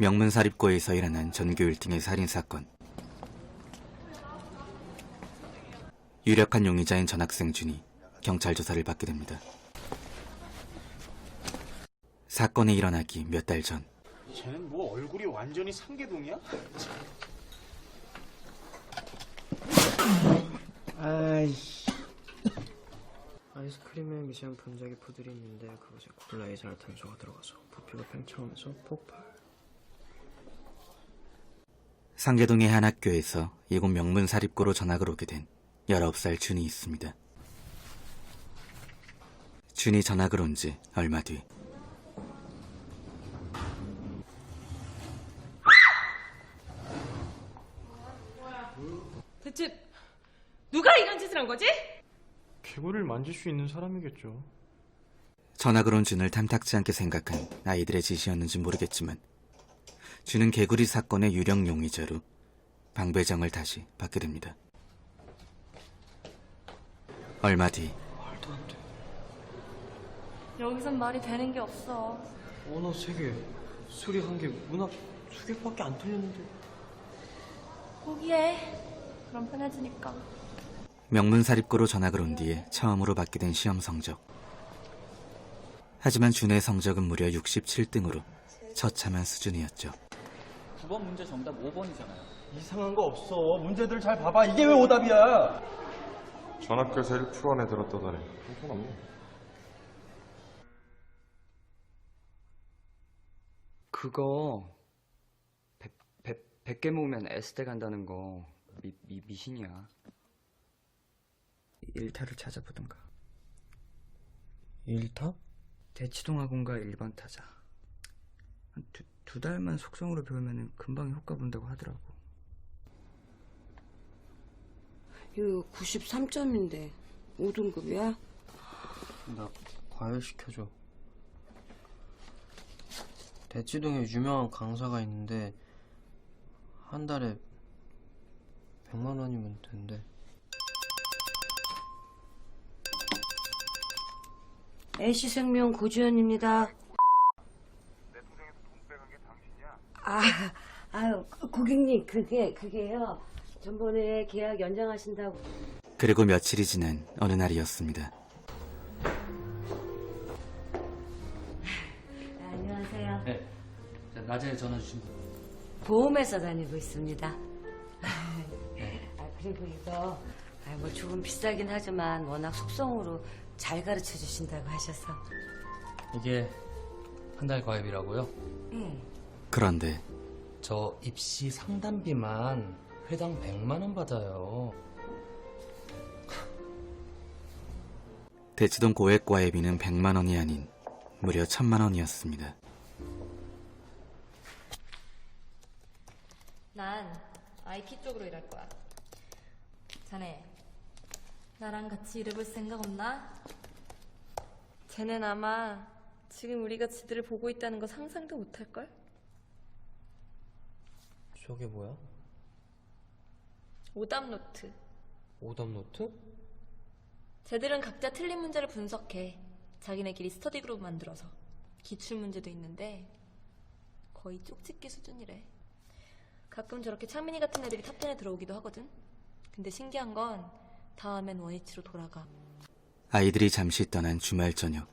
명문사립고에서 일어난 전교 1등의 살인사건. 유력한 용의자인 전학생 준이 경찰 조사를 받게 됩니다. 사건이 일어나기 몇 달 전. 쟤는 뭐 얼굴이 완전히 삼계동이야? 아이씨. 아이스크림에 미세한 분자기 푸들이 있는데 그것에 콜라에 이산화탄소가 들어가서 부피가 팽창하면서 폭발. 상계동의 한 학교에서 이곳 명문사립고로 전학을 오게 된 19살 준이 있습니다. 준이 전학을 온 지 얼마 뒤. 대체 누가 이런 짓을 한 거지? 개구리를 만질 수 있는 사람이겠죠. 전학을 온 준을 탐탁지 않게 생각한 아이들의 짓이었는지 모르겠지만 준은 개구리 사건의 유력 용의자로 방배정을 다시 받게 됩니다. 얼마 뒤. 말도 안 돼. 여기선 말이 되는 게 없어. 언어 3개, 수리 1개, 문학 2개밖에 안 틀렸는데. 포기해. 그럼 편해지니까. 명문사립고로 전학을 온 뒤에 처음으로 받게 된 시험 성적. 하지만 준의 성적은 무려 67등으로 처참한 수준이었죠. 9번 문제 정답 5번이잖아요. 이상한 거 없어. 문제들 잘 봐봐. 이게 왜 오답이야? 전학교에서 1% 안에 들었다더니 형편없네. 그거 100개 모으면 S대 간다는 거 미신이야. 일타를 찾아보든가. 일타? 대치동학원가 1번 타자. 한 두 달만 속성으로 배우면 금방 효과 본다고 하더라고. 이거 93점인데 5등급이야? 나 과외 시켜줘. 대치동에 유명한 강사가 있는데 한 달에 100만 원이면 된대. NC생명 고지현입니다. 내 통장에서 돈 빼간 게 당신이야? 아유, 고객님, 그게요. 전번에 계약 연장하신다고. 그리고 며칠이 지난 어느 날이었습니다. 안녕하세요. 네. 낮에 전화 주신 분. 보험회사 다니고 있습니다. 그리고 이거, 뭐 조금 비싸긴 하지만 워낙 속성으로 잘 가르쳐 주신다고 하셔서. 이게 한 달 과외비라고요? 네. 그런데 저 입시 상담비만 회당 100만 원 받아요. 대치동 고액과외비는 100만 원이 아닌 무려 1000만 원이었습니다. 난 IT 쪽으로 일할 거야. 자네, 나랑 같이 일해볼 생각 없나? 쟤는 아마 지금 우리가 지들을 보고 있다는 거 상상도 못할걸? 저게 뭐야? 오답 노트. 오답 노트? 쟤들은 각자 틀린 문제를 분석해 자기네끼리 스터디 그룹 만들어서 기출 문제도 있는데 거의 쪽집기 수준이래. 가끔 저렇게 창민이 같은 애들이 탑10에 들어오기도 하거든. 근데 신기한 건 다음엔 원위치로 돌아가. 아이들이 잠시 떠난 주말 저녁.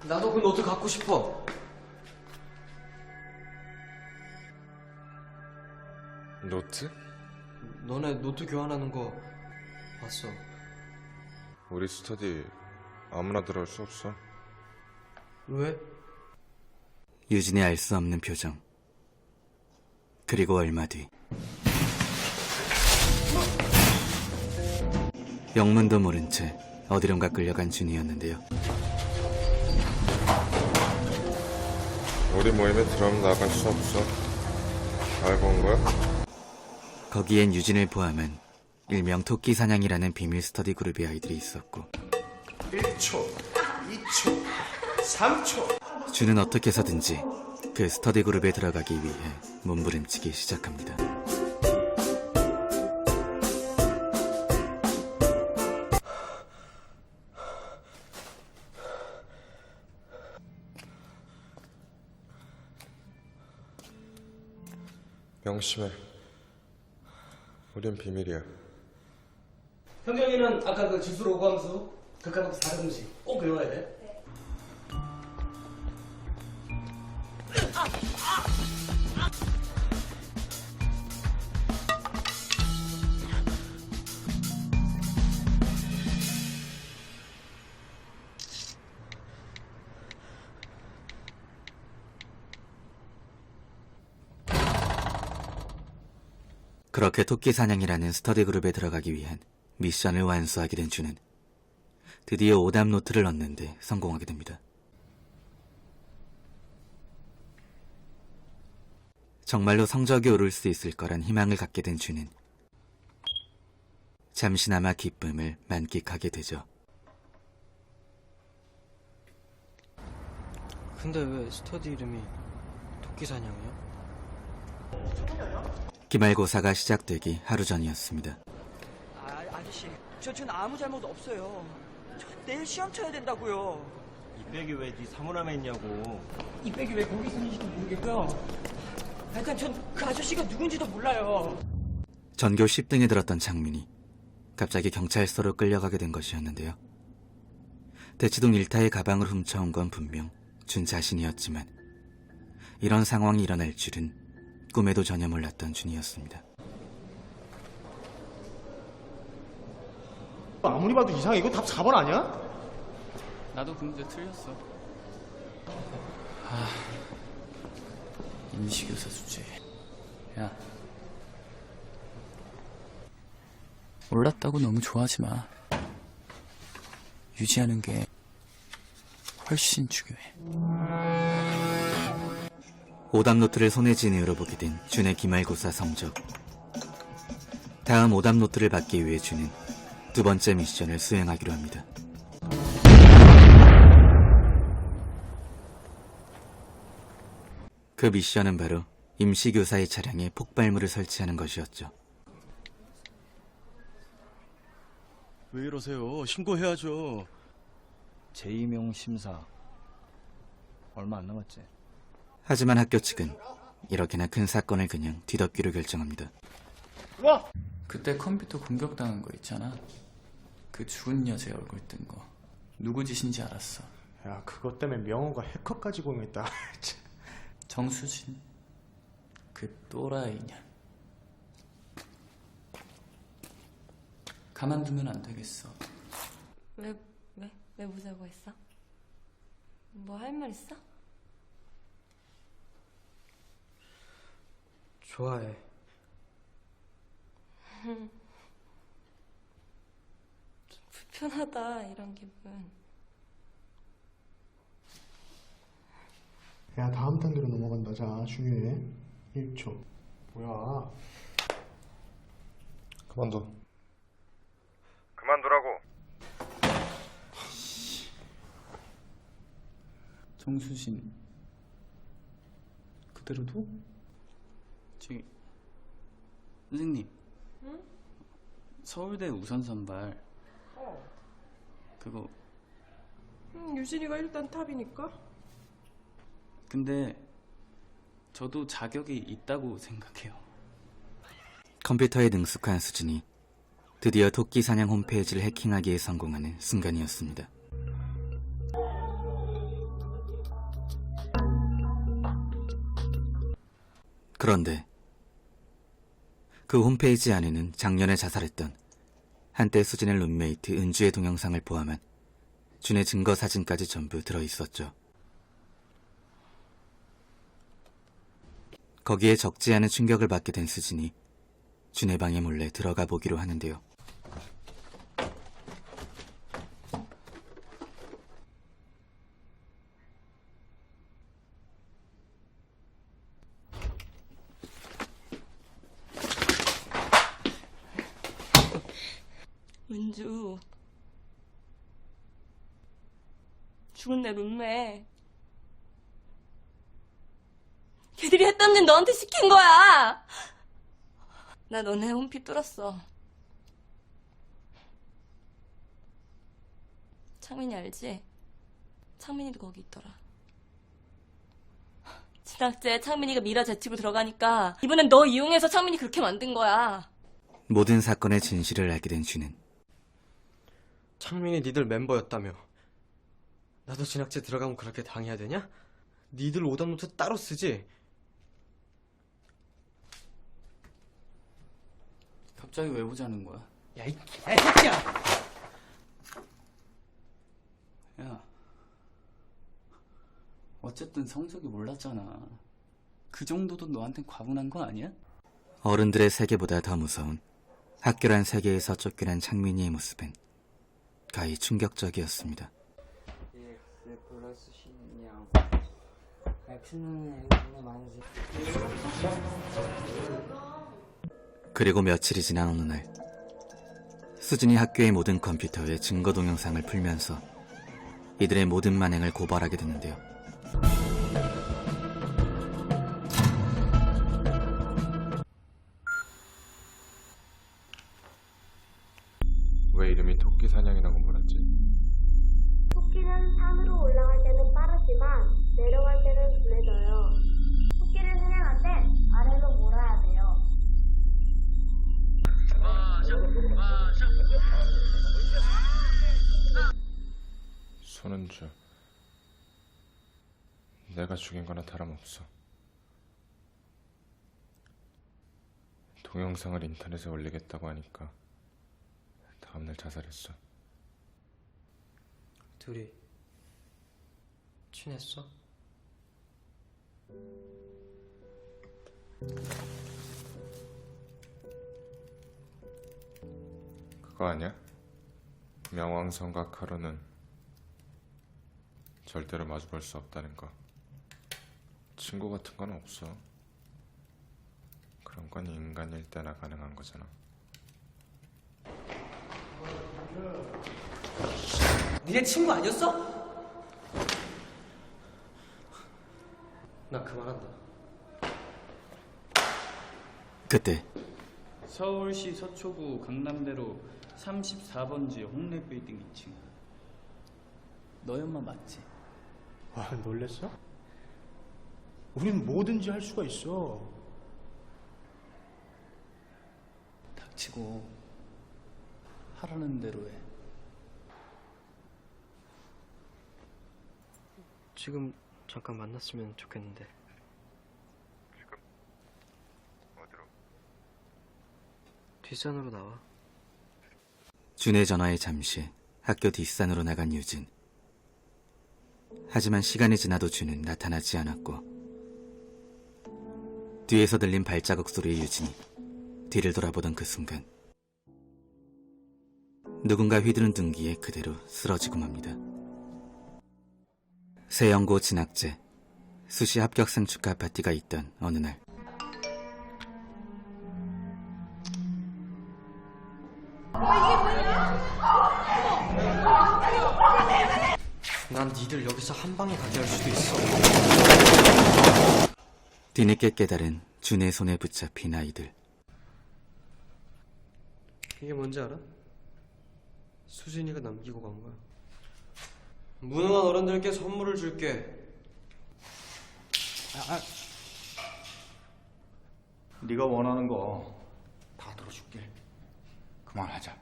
나도 그 노트 갖고 싶어. 노트? 너네 노트 교환하는 거 봤어. 우리 스터디 아무나 들어올 수 없어. 왜? 유진의 알 수 없는 표정. 그리고 얼마 뒤. 영문도 모른 채 어디론가 끌려간 준이었는데요. 우리 모임에 들어오면 나갈 수 없어. 알고 온 거야? 거기엔 유진을 포함한 일명 토끼사냥이라는 비밀 스터디 그룹의 아이들이 있었고 1초, 2초, 3초. 준은 어떻게 해서든지 그 스터디 그룹에 들어가기 위해 몸부림치기 시작합니다. 명심해. 우린 비밀이야. 현경이는 아까 그 지수로 오감수 극한함수 4등식 꼭 외워야 돼. 그렇게 토끼 사냥이라는 스터디 그룹에 들어가기 위한 미션을 완수하게 된 준은 드디어 오답 노트를 얻는데 성공하게 됩니다. 정말로 성적이 오를 수 있을 거란 희망을 갖게 된 준은 잠시나마 기쁨을 만끽하게 되죠. 근데 왜 스터디 이름이 토끼사냥이야? 기말고사가 시작되기 하루 전이었습니다. 아저씨, 전 아무 잘못 없어요. 저 내일 시험 쳐야 된다고요. 이 백이 왜 네 사물함에 있냐고. 이 백이 왜 거기 있는지도 모르겠고요. 일단 전 그 아저씨가 누군지도 몰라요. 전교 10등에 들었던 장민이 갑자기 경찰서로 끌려가게 된 것이었는데요. 대치동 일타의 가방을 훔쳐온 건 분명 준 자신이었지만 이런 상황이 일어날 줄은 꿈에도 전혀 몰랐던 준이었습니다. 아무리 봐도 이상해. 이거 답 4번 아니야? 나도 그 문제 틀렸어. 임시교사 주제. 야, 올랐다고 너무 좋아하지 마. 유지하는 게 훨씬 중요해. 오답 노트를 손에 쥔 이후로 보게 된 준의 기말고사 성적. 다음 오답 노트를 받기 위해 준은 두 번째 미션을 수행하기로 합니다. 그 미션은 바로 임시교사의 차량에 폭발물을 설치하는 것이었죠. 왜 이러세요? 신고해야죠. 제2명 심사. 얼마 안 남았지? 하지만 학교 측은 이렇게나 큰 사건을 그냥 뒤덮기로 결정합니다. 그때 컴퓨터 공격당한 거 있잖아. 그 죽은 여자 얼굴 뜬 거. 누구 짓인지 알았어. 야, 그것 때문에 명호가 해커까지 고용했다. 정수진. 그 또라이냐. 가만두면 안 되겠어. 왜 보자고 했어? 뭐 할 말 있어? 좋아해. 불편하다 이런 기분. 야, 다음 단계로 넘어간다. 자, 중요해. 1초. 뭐야? 그만둬. 그만두라고. 정수진 그대로 둬? 저기 선생님. 응? 서울대 우선 선발. 그거 유진이가 일단 탑이니까. 근데 저도 자격이 있다고 생각해요. 컴퓨터에 능숙한 수진이 드디어 토끼 사냥 홈페이지를 해킹하기에 성공하는 순간이었습니다. 그런데 그 홈페이지 안에는 작년에 자살했던 한때 수진의 룸메이트 은주의 동영상을 포함한 준의 증거 사진까지 전부 들어있었죠. 거기에 적지 않은 충격을 받게 된 수진이 준의 방에 몰래 들어가 보기로 하는데요. 은주. 죽은 내 룸메. 걔들이 했던 일 너한테 시킨 거야. 나 너네 홈피 뚫었어. 창민이 알지? 창민이도 거기 있더라. 진학재 창민이가 미라 재치고 들어가니까 이번엔 너 이용해서 창민이 그렇게 만든 거야. 모든 사건의 진실을 알게 된 쥐는 창민이 니들 멤버였다며. 나도 진학제 들어가면 그렇게 당해야 되냐? 니들 오답노트 따로 쓰지? 갑자기 왜 보자는 거야? 야, 이 개새끼야! 야, 어쨌든 성적이 몰랐잖아. 그 정도도 너한텐 과분한 거 아니야? 어른들의 세계보다 더 무서운 학교란 세계에서 쫓겨난 창민이의 모습은 가히 충격적이었습니다. 그리고 며칠이 지난 어느 날 수진이 학교의 모든 컴퓨터에 증거 동영상을 풀면서 이들의 모든 만행을 고발하게 되는데요. 왜 이름이 토끼 사냥이라고 몰았지? 토끼는 산으로 올라갈 때는 빠르지만 내려갈 때는 둔해져요. 토끼를 사냥할 때 아래로 몰아야 돼요. 손은주, 내가 죽인 거나 다름없어. 동영상을 인터넷에 올리겠다고 하니까 다음날 자살했어. 둘이 친했어? 그거 아니야? 명왕성과 카루는 절대로 마주볼 수 없다는 거. 친구 같은 건 없어. 그런 건 인간일 때나 가능한 거잖아. 니네 친구 아니었어? 나 그만한다. 그때 서울시 서초구 강남대로 34번지 홍래 빌딩 2층. 너희 엄마 맞지? 와, 놀랬어? 우린 뭐든지 할 수가 있어. 닥치고 하라는 대로 해. 지금 잠깐 만났으면 좋겠는데. 지금 어디로? 뒷산으로 나와. 준의 전화에 잠시 학교 뒷산으로 나간 유진. 하지만 시간이 지나도 준은 나타나지 않았고 뒤에서 들린 발자국 소리에 유진이 뒤를 돌아보던 그 순간 누군가 휘두른 둔기에 그대로 쓰러지고 맙니다. 세영고 진학제 수시 합격생 축하 파티가 있던 어느 날 난 니들 여기서 한 방에 가게 할 수도 있어. 뒤늦게 깨달은 준의 손에 붙잡힌 아이들. 이게 뭔지 알아? 수진이가 남기고 간 거야. 무능한 어른들께 선물을 줄게. 네가 원하는 거 다 들어줄게. 그만하자.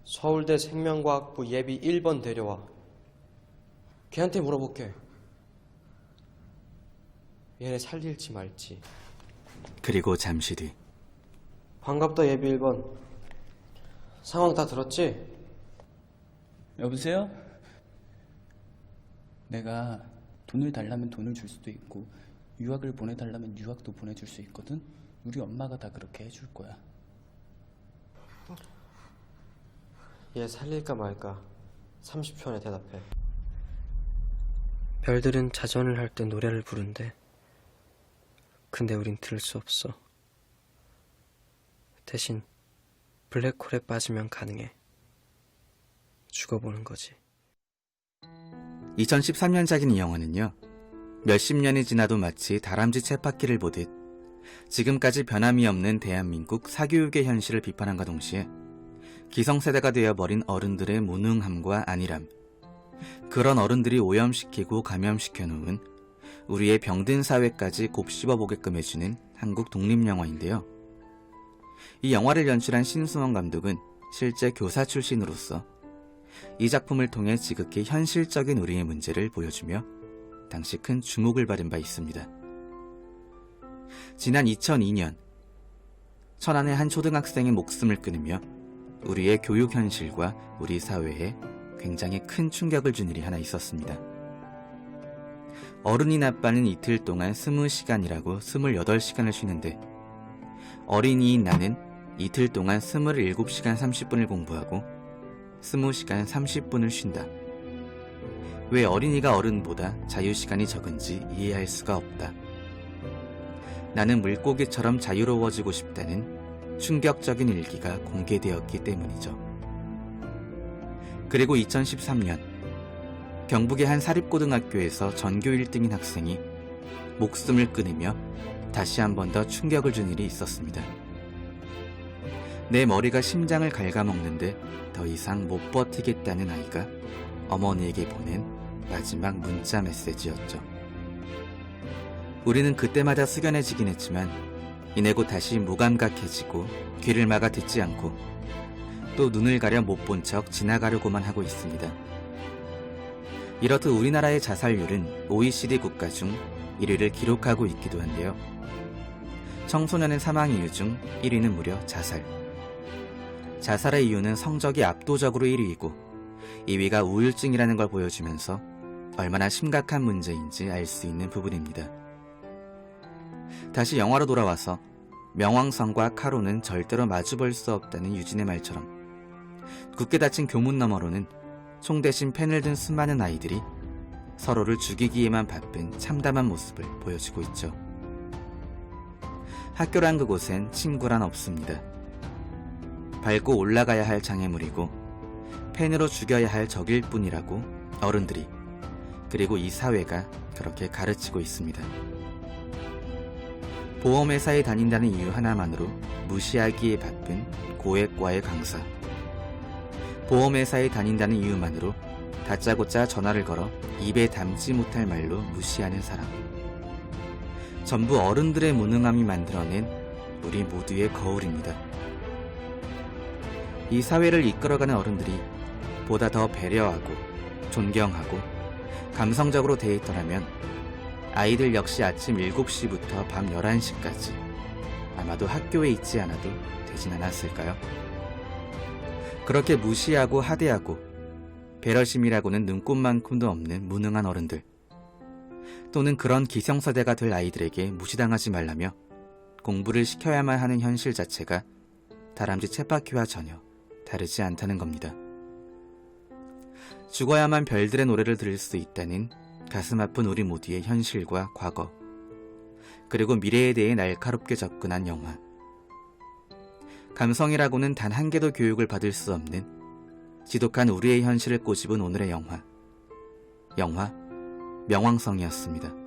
서울대 생명과학부 예비 1번 데려와. 걔한테 물어볼게. 얘네 살릴지 말지. 그리고 잠시 뒤 반갑다 예비 1번. 상황 다 들었지? 여보세요? 내가 돈을 달라면 돈을 줄 수도 있고 유학을 보내달라면 유학도 보내줄 수 있거든? 우리 엄마가 다 그렇게 해줄 거야. 얘 살릴까 말까 30초 안에 대답해. 별들은 자전을 할 때 노래를 부른대. 근데 우린 들을 수 없어. 대신 블랙홀에 빠지면 가능해. 죽어보는 거지. 2013년작인 이 영화는요, 몇십 년이 지나도 마치 다람쥐 쳇바퀴를 보듯 지금까지 변함이 없는 대한민국 사교육의 현실을 비판함과 동시에 기성세대가 되어버린 어른들의 무능함과 안일함, 그런 어른들이 오염시키고 감염시켜 놓은 우리의 병든 사회까지 곱씹어보게끔 해주는 한국 독립영화인데요. 이 영화를 연출한 신승원 감독은 실제 교사 출신으로서 이 작품을 통해 지극히 현실적인 우리의 문제를 보여주며 당시 큰 주목을 받은 바 있습니다. 지난 2002년 천안의 한 초등학생의 목숨을 끊으며 우리의 교육 현실과 우리 사회에 굉장히 큰 충격을 준 일이 하나 있었습니다. 어른인 아빠는 이틀 동안 20시간이라고 28시간을 쉬는데 어린이인 나는 이틀 동안 27시간 30분을 공부하고 20시간 30분을 쉰다. 왜 어린이가 어른보다 자유시간이 적은지 이해할 수가 없다. 나는 물고기처럼 자유로워지고 싶다는 충격적인 일기가 공개되었기 때문이죠. 그리고 2013년 경북의 한 사립고등학교에서 전교 1등인 학생이 목숨을 끊으며 다시 한 번 더 충격을 준 일이 있었습니다. 내 머리가 심장을 갉아먹는데 더 이상 못 버티겠다는 아이가 어머니에게 보낸 마지막 문자 메시지였죠. 우리는 그때마다 숙연해지긴 했지만 이내 곧 다시 무감각해지고 귀를 막아 듣지 않고 또 눈을 가려 못 본 척 지나가려고만 하고 있습니다. 이렇듯 우리나라의 자살률은 OECD 국가 중 1위를 기록하고 있기도 한데요. 청소년의 사망 이유 중 1위는 무려 자살. 자살의 이유는 성적이 압도적으로 1위이고 2위가 우울증이라는 걸 보여주면서 얼마나 심각한 문제인지 알 수 있는 부분입니다. 다시 영화로 돌아와서 명왕성과 카로는 절대로 마주볼 수 없다는 유진의 말처럼 굳게 닫힌 교문 너머로는 총 대신 펜을 든 수많은 아이들이 서로를 죽이기에만 바쁜 참담한 모습을 보여주고 있죠. 학교란 그곳엔 친구란 없습니다. 밟고 올라가야 할 장애물이고 펜으로 죽여야 할 적일 뿐이라고 어른들이 그리고 이 사회가 그렇게 가르치고 있습니다. 보험회사에 다닌다는 이유 하나만으로 무시하기에 바쁜 고액과의 강사. 보험회사에 다닌다는 이유만으로 다짜고짜 전화를 걸어 입에 담지 못할 말로 무시하는 사람. 전부 어른들의 무능함이 만들어낸 우리 모두의 거울입니다. 이 사회를 이끌어가는 어른들이 보다 더 배려하고 존경하고 감성적으로 대했더라면 아이들 역시 아침 7시부터 밤 11시까지 아마도 학교에 있지 않아도 되진 않았을까요? 그렇게 무시하고 하대하고 배려심이라고는 눈꼽만큼도 없는 무능한 어른들, 또는 그런 기성세대가 될 아이들에게 무시당하지 말라며 공부를 시켜야만 하는 현실 자체가 다람쥐 쳇바퀴와 전혀 다르지 않다는 겁니다. 죽어야만 별들의 노래를 들을 수 있다는 가슴 아픈 우리 모두의 현실과 과거, 그리고 미래에 대해 날카롭게 접근한 영화. 감성이라고는 단 한 개도 교육을 받을 수 없는 지독한 우리의 현실을 꼬집은 오늘의 영화. 명왕성이었습니다.